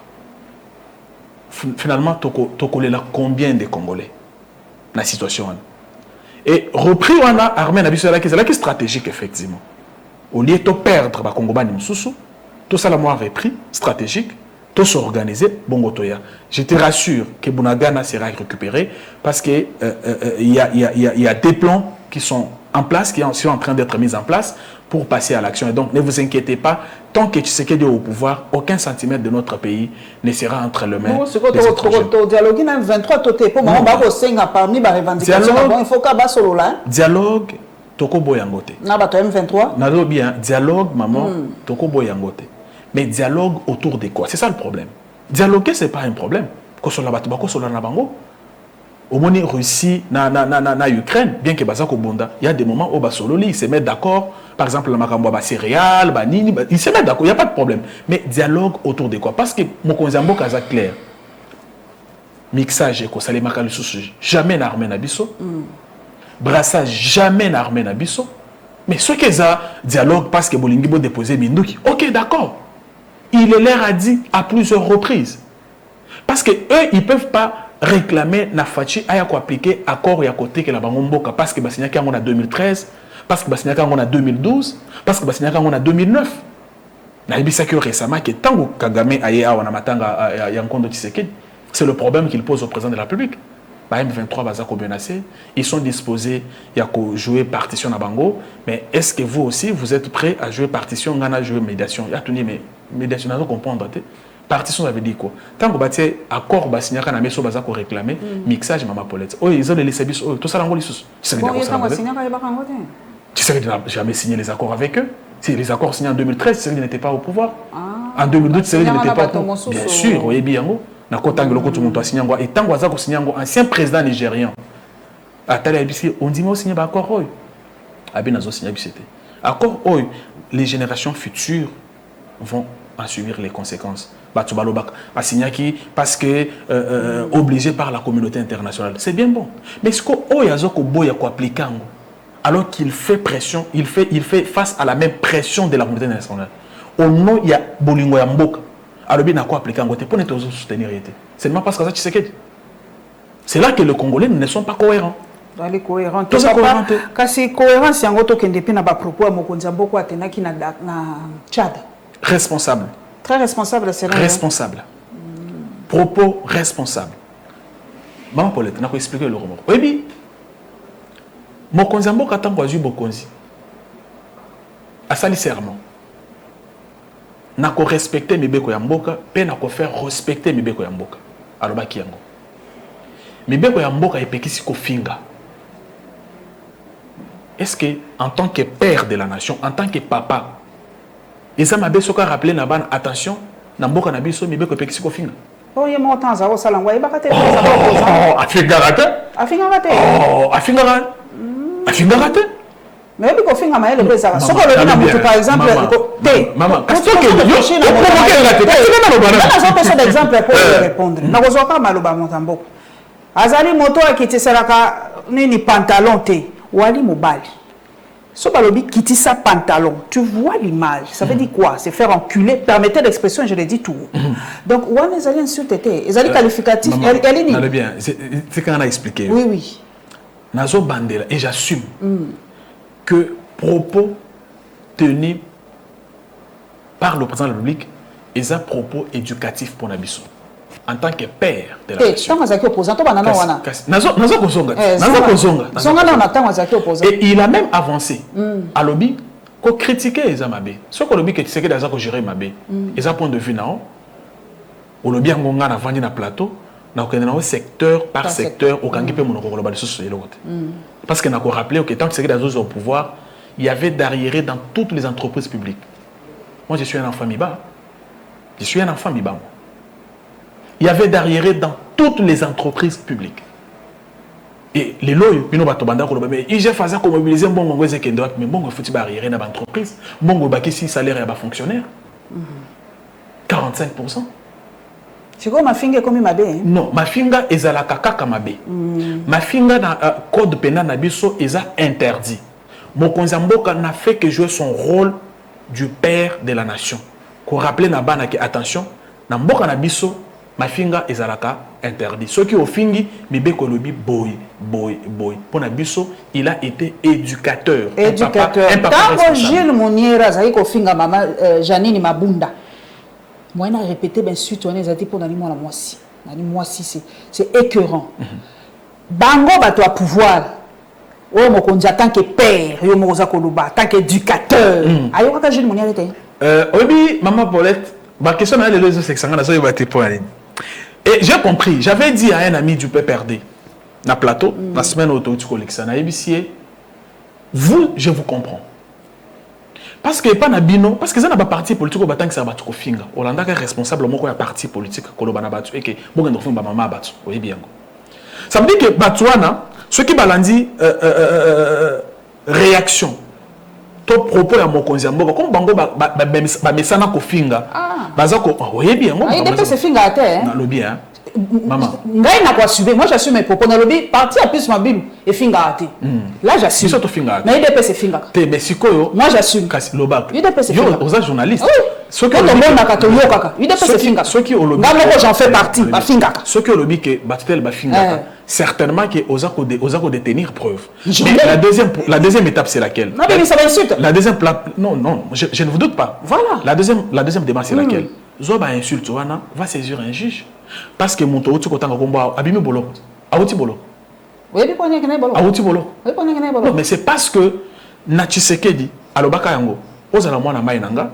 Finalement, tokolela combien de Congolais dans la situation. Et repris, on a armé c'est stratégique, effectivement. Au lieu de perdre les Congolais, tout ça, la repris, stratégique, tout s'organiser, bon, je te rassure que Bunagana sera récupéré parce qu'il y a des plans qui sont en place, qui sont en train d'être mis en place pour passer à l'action. Et donc, ne vous inquiétez pas, tant que Tshisekedi est au pouvoir, aucun centimètre de notre pays ne sera entre les mains des étrangers. Dialogue, toko boyangote. Dialogue, maman, toko boyangote. Mais dialogue autour de quoi? C'est ça le problème. Dialoguer, ce n'est pas un problème. Au moins, Russie, na Ukraine, bien que Bazako Bonda, il y a des moments où Basololi, ils se mettent d'accord. Par exemple, la Makamboa, céréales, Banini, ils se mettent d'accord, il n'y a pas de problème. Mais dialogue autour de quoi? Parce que mon Konzambo Kaza clair. Mixage, Kosale Makalusu, jamais n'armé Nabiso. Brassage, jamais n'armé Nabiso. Mais ce qu'ils ont dialogue parce que Bolingibo déposé Mindouki, ok, d'accord. Il leur a dit à plusieurs reprises. Parce que eux, ils ne peuvent pas réclamer na fachi aya ko appliquer accord ya côté que la bangomboka parce que basinyaki en 2013 parce que basinyaki en 2012 parce que basinyaki en 2009 na ibisa que récemment que tango Kagame aye awa na matanga ya Nkondo Tshisekedi c'est le problème qu'il pose au président de la République. Ba M23 baza ko menacé, ils sont disposés ya ko jouer partition na bango, mais est-ce que vous aussi vous êtes prêts à jouer partition ngana jouer médiation? Ya tuni mais médiation na comprendre té partition, ça veut dire quoi? Tant que vous avez accord, vous avez réclamé mixage, maman Paulette. Oh, ils ont laissé bis. Tout ça, tu sais qu'il n'a jamais signé les accords avec eux. Si les accords signés en 2013, c'est qu'il n'était pas au pouvoir. En 2012, c'est qu'il n'était pas au pouvoir. Bien sûr, oui, bien. Et tant que vous avez signé un ancien président nigérien, on dit, moi, signé un accord. Accord, les générations futures vont en subir les conséquences. Parce que obligé par la communauté internationale. C'est bien bon. Mais ce qu'on applique alors qu'il fait pression, il fait face à la même pression de la communauté internationale. Au nom, il y a Bolingo Yamboka. Alors bien, quoi appliquer pour nous soutenir. C'est seulement parce que ça, c'est là que les Congolais ne sont pas cohérents. Les cohérents. Tout ça cohérent. Kasi cohérence, c'est un autre qui ne pas propos à Mokonzi Yamboka Atenaki na Tchad. Responsable. Très responsable, c'est vrai. Responsable. Propos responsable. Maman Paulette, je vais expliquer le roman. Oui, Mokonzi Yamboka tango azu Mokonzi. Asali serment. Nako respecter Mibeko Yamboka, pe nako faire respecter Mibeko Yamboka. Alors ba kiango. mais bien que mboka epekisi ko finga. Est-ce que en tant que père de la nation, en tant que papa, les amabe soka rappeler na ban attention, na mboka na biso mais bien que epekisi ko finga. Oh, il y a mon temps, ça va ça l'envoyer bakate. Afinga raté. Afinga raté. Oh, afinga raté. Afinga raté. Mais oui, qu'on finga maël le président. Ce qu'on le dit na par exemple, maman, qu'est-ce que tu veux na exemple pour répondre. Na kozoka maloba motambo. Azali moto akiti salaka nini pantalon te, wali mobali. So balobi kiti sa pantalon, tu vois l'image. Ça veut dire quoi? C'est faire enculer. Permettez l'expression, je l'ai dit tout. Donc, ouane ezali insulté, ezali qualificatif. Elle est ni. Bien, c'est quand on a expliqué. Oui, oui. Nazo bandela et j'assume que propos tenus par le président de la République est un propos éducatif pour Nabiso. En tant que père de la nation. Et il a même avancé à lobby qu'on critiquait les amabé. Ce que lobby critiquait les amabé, gérer mabé. Et ça point de vue non. Au lobby on a vendu na plateau, na au secteur par secteur au kangi pe monoko global social l'autre. Parce que n'a qu'on rappelé que tant que c'est des au pouvoir, il y avait d'arriérés dans toutes les entreprises publiques. Moi je suis un enfant miba. Je suis un enfant miba. Il y avait d'arriérés dans toutes les entreprises publiques. Et les lois, ils ont fait comme mobiliser un bon mais bon, il faut arriérer dans l'entreprise. Bon, il si salaire et fonctionnaire. 45%. C'est quoi ma finga comme ma bé? Non, ma finga est à la kaka ma bé. Ma finga dans le code pénal nabiso est interdit. Mon konzamboka n'a fait que jouer son rôle du père de la nation. Qu'on rappelle na bana que attention, na mboka nabiso ma finga ezalaka interdit. Ceux qui ont fingi, mais bekolobi boy. Pour Nabiso, il a été éducateur. Éducateur. Quand Gilles Mouniera, ça y est qu'on finga maman Janine Mabunda. Moi, il a répété bien sûr, on a dit pour Nani moi la moisi. Nani moisi c'est écœurant. Bango ba toi pouvoir. Oh mon konja tant que père, yo moza koluba tant qu'éducateur. Ayo ka Gilles Mouniera était. Obi maman Paulette, ba question est les deux sections na so yo ba te pour aller. Et j'ai compris, j'avais dit à un ami du PPRD, na plateau, la semaine auto du collection, na EBCA, vous, je vous comprends. Parce que pas na bino, parce que ça n'a pas parti politique au batang que ça va tout finga. Olanda est responsable au un parti politique kolobana batu et que bon on fait maman batu, oui bien. Ça veut dire que Batouana, ceux qui balandi réaction. Ton propos à mon konziambo comme bango ba mesana ko finga bazako oui bien moi il dépend c'est finga à terre dans le bien maman ngai na quoi suivre moi j'assume mes propos dans le bi parti à plus ma bible et finga à terre là j'assume c'est finga mais il dépend c'est finga mais sikoyo moi j'assume kasi lobak il dépend c'est finga aux journalistes ceux qui ont na katoyo kaka il dépend c'est finga ceux qui ont le moi j'en fais partie ba finga ceux qui ont le bi que batutel ba finga certainement que osako détenir preuve. Mais la deuxième étape c'est laquelle? Non mais ça m'insulte. La deuxième non, je ne vous doute pas. Voilà. La deuxième démarche c'est laquelle? Zoba insulte wana va saisir un juge parce que mon to ko tanga komba abimi bolo. Awuti bolo. Oui, bi pone kene bolo. Awuti bolo. Oui, pone kene bolo. Mais c'est parce que na Tshisekedi alobaka yango ozala mwana mai nanga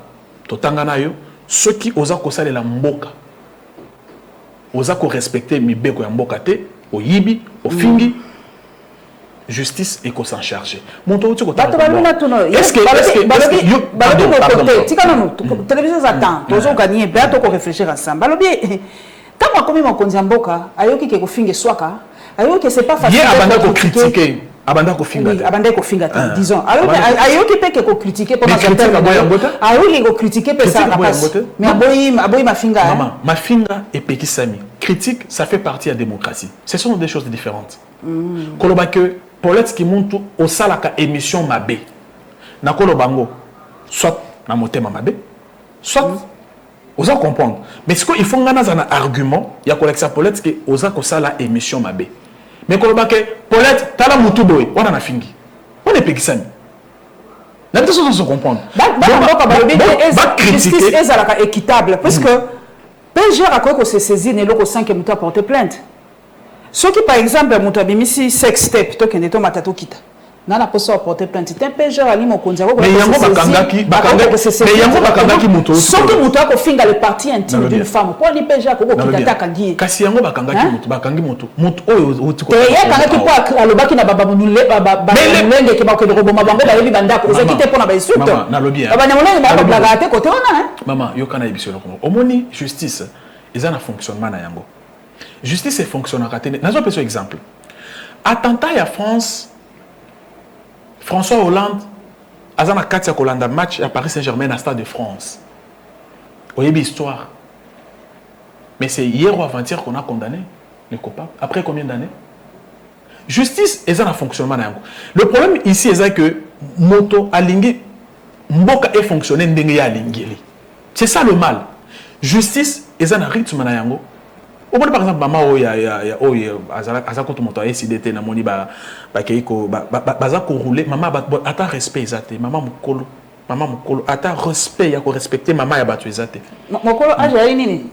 to tanga nayo ceux qui osa ko salela mboka. Osa ko respecter mibeko ya mboka te. Au yibi, au fingi, justice et qu'on s'en charge. Mon tour, tu est-ce que télévision attend, tous gagner, bien to réfléchir ensemble. Balobi, quand moi comme mon konziamboka, ayoki ke ko finge swaka, ayoki c'est pas facile. Hier abanda ko critiquer, abanda ko finga. Oui, abanda ko finga, disons. Ayoki pe ke ko critiquer pour ma ayoki ko critiquer pe ça la passe. Mais aboyi ma finga. Maman, ma finga et pekisami. Critique, ça fait partie de la démocratie. Ce sont des choses différentes. Koloba que Paulette qui monte au salaka émission mabé. Na kolobango soit na motema mabé, soit osa comprendre. Mais ce qu'il faut ngana un argument, il y a collection Paulette qui osa ko sala émission mabé. Mais koloba que Paulette tala mutu boy, wana na fingi. On est pekisami. La personne se comprendre. Justice est équitable parce que PG a quoi que se saisir ne l'autre 5 minutes à porter plainte. Ceux qui par exemple montent à bimisi sex step to kende to matato kita. Nana poso porter plainte. C'est un péjeur ali mokonzi. Mais yango bakangaki moto. Soki moto ko finga le parti intime d'une femme. Pour ni péjeur ko kitata kangi. Kasi yango bakangaki moto, bakangi moto. Moto oyo otiko. Te ya kangaki po alobaki na baba munule mulenge ke ba ko roboma bango ba yebi bandako. Eza kite pona ba insulte. Maman, na lobi. Baba nyamulenge ba blaga te côté wana hein. Maman, yo kana ebiso ko. Omoni justice, eza na fonctionnement na yango. Justice fonctionne à rater. Nazo peso exemple. Attentat ya France. François Hollande, Azana Katia Kolanda match à Paris Saint-Germain à Stade de France. Vous voyez l'histoire. Mais c'est hier ou avant-hier qu'on a condamné les copains. Après combien d'années? Justice, et ça a fonctionnement. Le problème ici, c'est que Moto Alingi, Mboka est fonctionné n'dengue Alingi. C'est ça le mal. Justice, et ça a rythme. Au moins, par exemple, maman, azakoto moto SIDT na moni ba keiko bazako rouler maman attend respect ezate maman mukolo attend respect ya ko respecter maman ya batu ezate mukolo age nini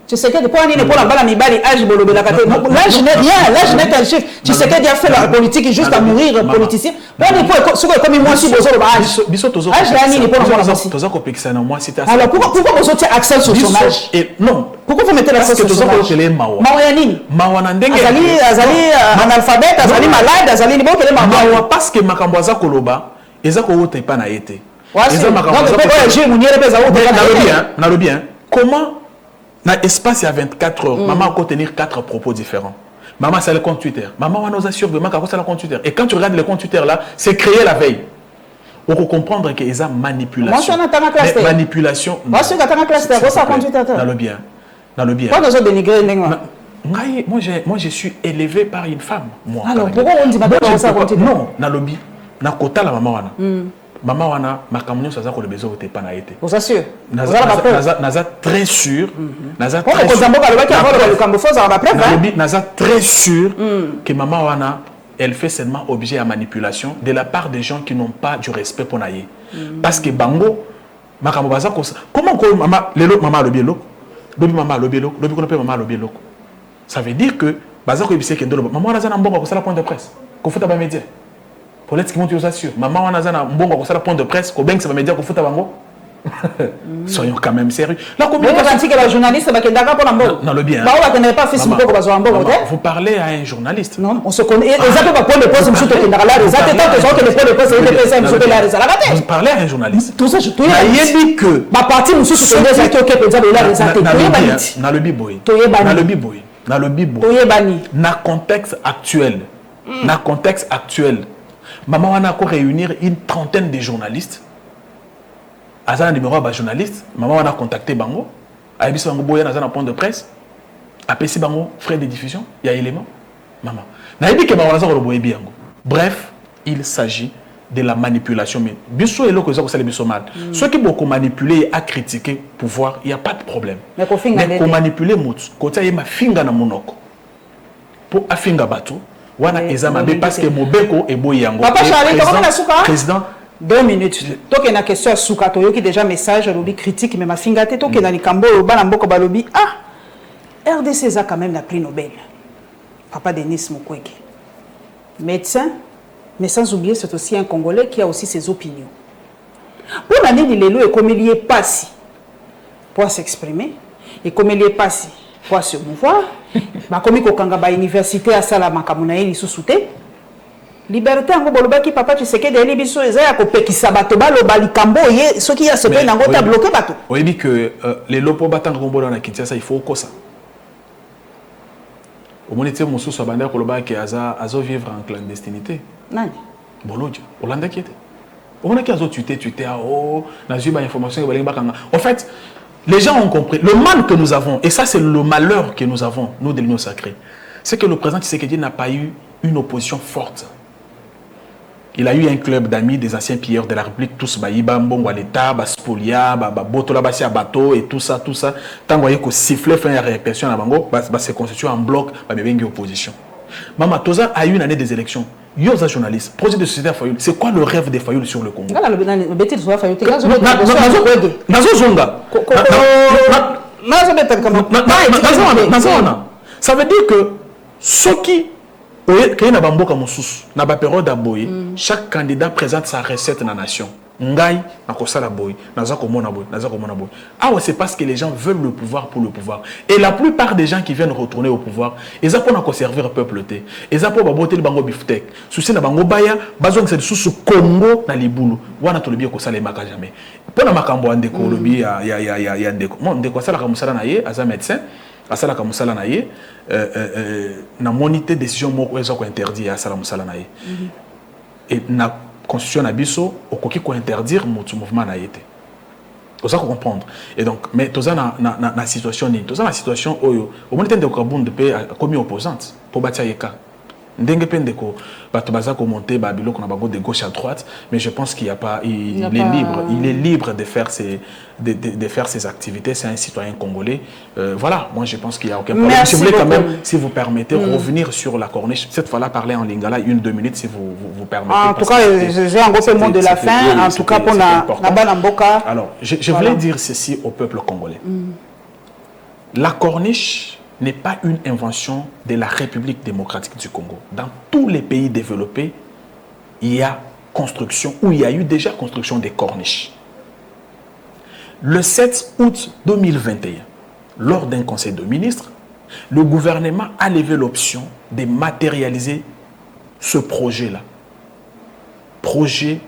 tu sais que depuis on est pour la balle mibali age bolobe la kate l'âge n'est rien l'âge n'est qu'un chiffre tu sais qu'il a fait la politique juste à mourir politicien on est pour ce comme moi si bozo ba age biso tozo age là nini pour moi tozo ko pekisa na moi c'était alors pourquoi vous avez accès sur son âge et non pourquoi vous mettez l'accent sur son âge mawa ya nini mawa na ndenge azali analphabète azali malade azali ni bokele mawa parce que makambo aza koloba eza ko wota pa na yete eza makambo aza ko je muniere pesa wota na lo bien comment dans l'espace, il y a 24 heures. Maman a tenir 4 propos différents. Maman, c'est le compte Twitter. Maman, on a sûr que maman, c'est le compte Twitter. Et quand tu regardes le compte Twitter là, c'est créé la veille. On peut comprendre qu'il y a manipulation. Moi, je suis manipulation. Moi, je suis en classe. Dans le bien. Dans le bien. Pourquoi nous avons dénigré moi, je suis élevé par une femme. Moi, alors, pourquoi on dit que non, dans le bien. Dans le côté, la maman. Maman wana makamnyo saza ko le bezo te pa na été. Vous assure. Naza très sûr. Naza très sûr que maman wana elle fait seulement objet à manipulation de la part des gens qui n'ont pas du respect pour naïe. Parce que bango makambo baza ko comment ko maman lelo maman lobielo lobi maman lobielo lobi ko pe maman lobielo. Ça veut dire que baza ko ebise ke ndolo maman wana za na mbongo ko sala point de presse. Ko futa ba média. Pour l'être qui monte aux assures. Maman, on a un bon point de presse. Qu'on ça va me dire qu'on fout à bango. Soyons quand même sérieux. La communication que la journaliste, non, le bien. Vous parlez à un journaliste. Non, on se connaît. Exactement, pour le poste, vous parlez à un journaliste. Tout ça, je te dis que. Ma partie, nous sommes dans le biboy. Dans le biboy. Dans le contexte actuel. Dans le contexte actuel. Maman, on a encore réunir une trentaine de journalistes. À un numéro de journaliste, maman, on a contacté Bango. À Ebis Bango Boya, dans un point de presse. À PC Bango, frais de diffusion, il y a élément. Maman. Bref, il s'agit de la manipulation. Mais biso et l'autre, c'est biso mal. Ceux qui beaucoup manipulé et à critiquer pouvoir, il n'y a pas de problème. Mais qu'on manipule mout, quand il y a ma finga na monoko. Pour afinga bateau. Wana ezamabe parce que mobeko et boyango. Papa Charlie, comment la souka? Président 2 minutes. Donc il y a une question à souka to yoki déjà message lobby critique mais ma fingate to ke na likambo bana mboko balobi RDC a quand même la prix Nobel. Papa Denis Mukwege. Médecin, mais sans oublier c'est aussi un Congolais qui a aussi ses opinions. Pour l'année de l'élo et comme il y est passé pour s'exprimer et comme il y est passé pour se mouvoir. Comme il y a université à Salama, Kamunaï, sous-souté. Liberté, en gros, papa, tu sais que des libiso, ils ont coupé qui s'abattent, le balikambo, ce qui a se fait, n'ango, t'as bloqué bateau. Oui, dit que les lopos battants combo dans la Kinshasa, il faut que ça. Au moins, tu sais, mon sous soit bandé pour le bas qui a vivre en clandestinité. Non. Bolodja, Hollande qui était. Au moins, qui a tué, oh, dans une information, en fait, les gens ont compris. Le mal que nous avons, et ça c'est le malheur que nous avons, nous de l'Union sacrée, c'est que le président Tshisekedi n'a pas eu une opposition forte. Il a eu un club d'amis des anciens pilleurs de la République, tous Baïba, Mbongo à l'État, Baspolia, Botola, Bassia Bateau et tout ça. Tant que vous sifflez, fait une répression à Bango, c'est constitué en bloc, une opposition. Maman Toza a eu une année des élections. Yosa journaliste, projet de société à Fayoul. C'est quoi le rêve des Fayoul sur le Congo? Ça veut dire que ceux qui Quand il y a une période d'aboye, chaque candidat présente sa recette dans la nation. Ngai, nakosala boy, nazako mona boy, nazako mona boy. Ah ouais, c'est parce que les gens veulent le pouvoir pour le pouvoir. Et la plupart des gens qui viennent retourner au pouvoir, ils ont pour servir le peuple té. Ils ont pour baboter le bango biftek. Souci na bango baya, bazong c'est sous Congo na libulu. Wana to le bien ko sala maka jamais. Pour na makambo andeko lobi ya ndeko. Mon ndeko sala ka musala na ye, aza médecin, asala ka musala na ye, na monité décision moko ezako interdit ya sala musala na ye. Et na constitution abisso okoki ko interdire mutu mouvement na yete. Oza ko comprendre. Et donc mais toza na situation ni, toza na situation oyo au moins tende ko bunde pe commis opposante pour batia yeka. Ndenge pende ko bato baza ko monter ba biloko na bango de gauche à droite, mais je pense qu'il y a pas il est libre de faire ses activités, c'est un citoyen congolais. Voilà, moi je pense qu'il y a aucun problème. Je voulais quand même, si vous permettez, revenir sur la corniche. Cette fois-là, parler en lingala 1-2 minutes, si vous permettez. En tout cas, j'ai un gros mot de la fin. En tout cas, pour la Mboka. Alors, je voulais dire ceci au peuple congolais. La corniche n'est pas une invention de la République démocratique du Congo. Dans tous les pays développés, il y a construction, ou il y a eu déjà construction des corniches. Le 7 août 2021, lors d'un conseil de ministres, le gouvernement a levé l'option de matérialiser ce projet-là. Projet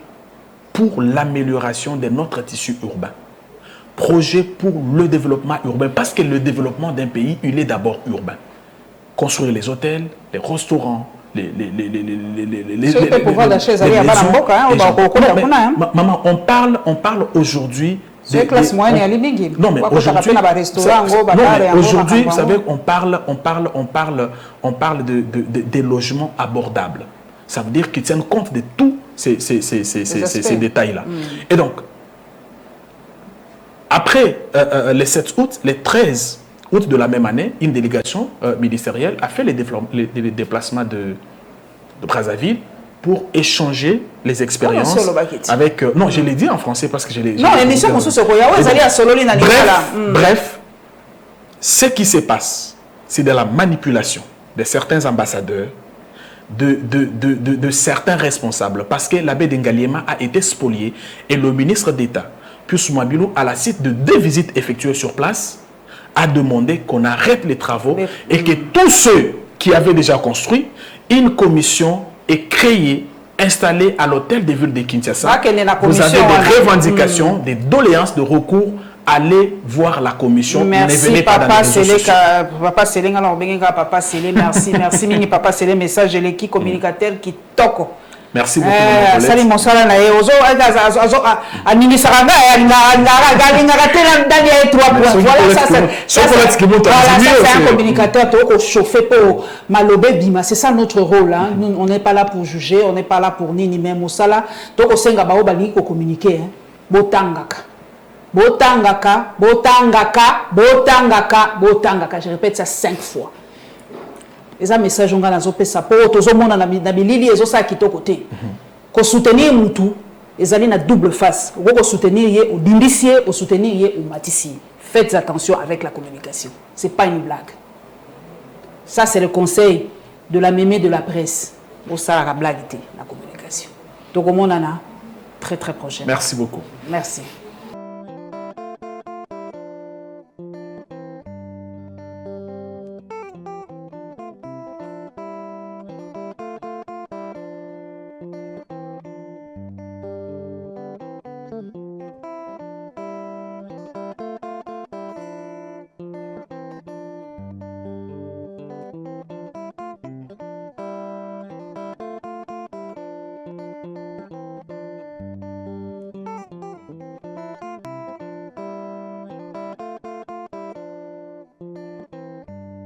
pour l'amélioration de notre tissu urbain. Projet pour le développement urbain, parce que le développement d'un pays, il est d'abord urbain. Construire les hôtels, les restaurants, les maman, on parle aujourd'hui. Non, mais aujourd'hui, vous savez, on parle de logements abordables. Ça veut dire qu'ils tiennent compte de tous ces détails-là. Et donc, après le 7 août, le 13 août de la même année, une délégation ministérielle a fait les déplacements de Brazzaville pour échanger les expériences avec... non, je l'ai dit en français parce que je l'ai... Non, l'émission, bref, ce qui se passe, c'est de la manipulation de certains ambassadeurs, de certains responsables, parce que l'abbé d'Engaliema a été spolié et le ministre d'État, Pius Mwabilou, à la suite de 2 visites effectuées sur place, a demandé qu'on arrête les travaux et que tous ceux qui avaient déjà construit, une commission est créée, installée à l'hôtel de ville de Kinshasa. Vous avez des revendications, des doléances de recours. Allez voir la commission. Merci, ne venez pas Papa Sélé. Papa Sélé, Papa Sélé, merci, merci, Mini Papa Sélé, message de l'équipe communicateur qui toque. Merci beaucoup. Salut mon salam na ozo administranga c'est un communicateur pour chauffer pour malobé bima, c'est ça notre rôle hein. Nous on n'est pas là pour juger, on n'est pas là pour ni même au sala donc au senga bao bali ko communiquer hein. Botangaka, je répète ça 5 fois. Et ça message on a pesa pour tous au monde na bilili ezo sa kito côté ko soutenir mutu ezali na double face ko soutenir ye au dindicier au soutenir ye au matissier. Faites attention avec la communication, c'est pas une blague. Ça c'est le conseil de la mémé de la presse au sala blague la communication. Donc au monde très très prochain. Merci beaucoup. Merci.